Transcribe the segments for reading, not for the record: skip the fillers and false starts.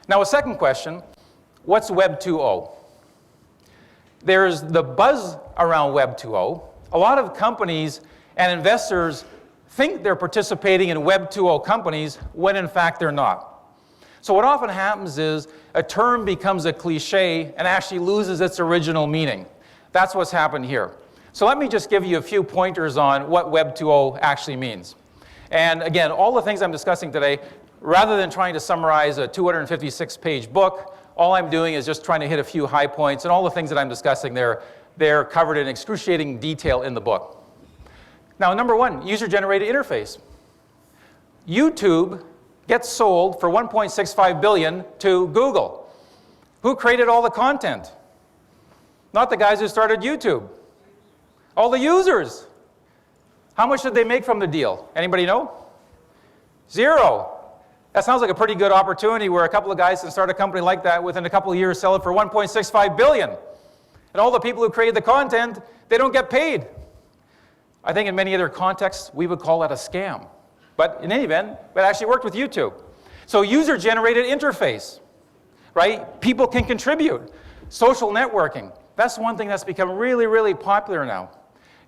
Now, a second question, what's Web 2.0? There's the buzz around Web 2.0. A lot of companies and investors think they're participating in Web 2.0 companies when in fact they're not. So what often happens is a term becomes a cliche and actually loses its original meaning. That's what's happened here. So let me just give you a few pointers on what Web 2.0 actually means. And again, all the things I'm discussing today, rather than trying to summarize a 256-page book, all I'm doing is just trying to hit a few high points, and all the things that I'm discussing there, they're covered in excruciating detail in the book. Now, number one, user-generated interface. YouTube gets sold for $1.65 billion to Google. Who created all the content? Not the guys who started YouTube. All the users. How much did they make from the deal? Anybody know? Zero. That sounds like a pretty good opportunity where a couple of guys can start a company like that within a couple of years, sell it for $1.65 billion. And all the people who created the content, they don't get paid. I think in many other contexts, we would call that a scam. But in any event, it actually worked with YouTube. So user-generated interface, right? People can contribute. Social networking. That's one thing that's become really, really popular now.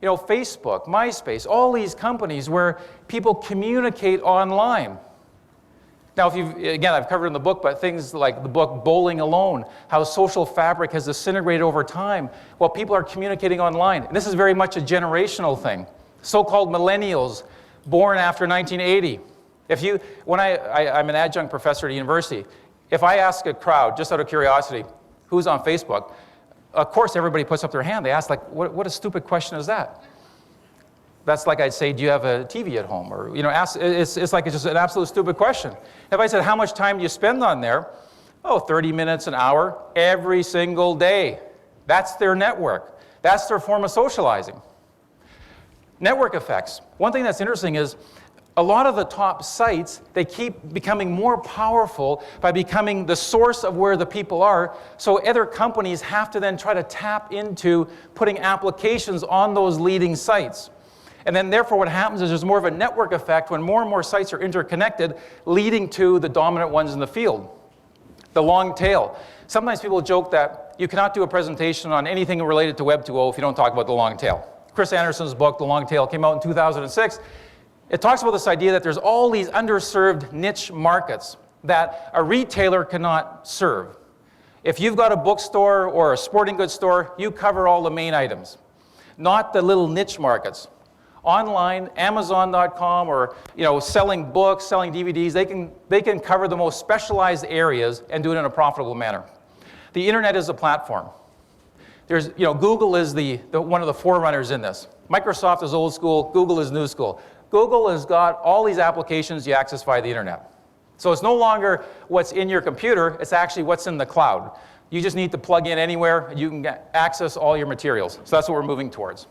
You know, Facebook, MySpace, all these companies where people communicate online. Now, again, I've covered in the book, but things like the book Bowling Alone, how social fabric has disintegrated over time while people are communicating online. And this is very much a generational thing. So-called millennials born after 1980. I'm an adjunct professor at a university. If I ask a crowd, just out of curiosity, who's on Facebook, of course everybody puts up their hand. They ask, like, what a stupid question is that? That's like I'd say, do you have a TV at home? Or, you know, it's like it's just an absolute stupid question. If I said, how much time do you spend on there? Oh, 30 minutes, an hour, every single day. That's their network. That's their form of socializing. Network effects. One thing that's interesting is a lot of the top sites, they keep becoming more powerful by becoming the source of where the people are. So other companies have to then try to tap into putting applications on those leading sites. And then therefore what happens is there's more of a network effect when more and more sites are interconnected, leading to the dominant ones in the field. The long tail. Sometimes people joke that you cannot do a presentation on anything related to Web 2.0 if you don't talk about the long tail. Chris Anderson's book, The Long Tail, came out in 2006. It talks about this idea that there's all these underserved niche markets that a retailer cannot serve. If you've got a bookstore or a sporting goods store, you cover all the main items, not the little niche markets. Online, Amazon.com, or selling books, selling DVDs, they can cover the most specialized areas and do it in a profitable manner. The internet is a platform. There's, Google is one of the forerunners in this. Microsoft is old school, Google is new school. Google has got all these applications you access via the internet. So it's no longer what's in your computer, it's actually what's in the cloud. You just need to plug in anywhere, and you can access all your materials. So that's what we're moving towards.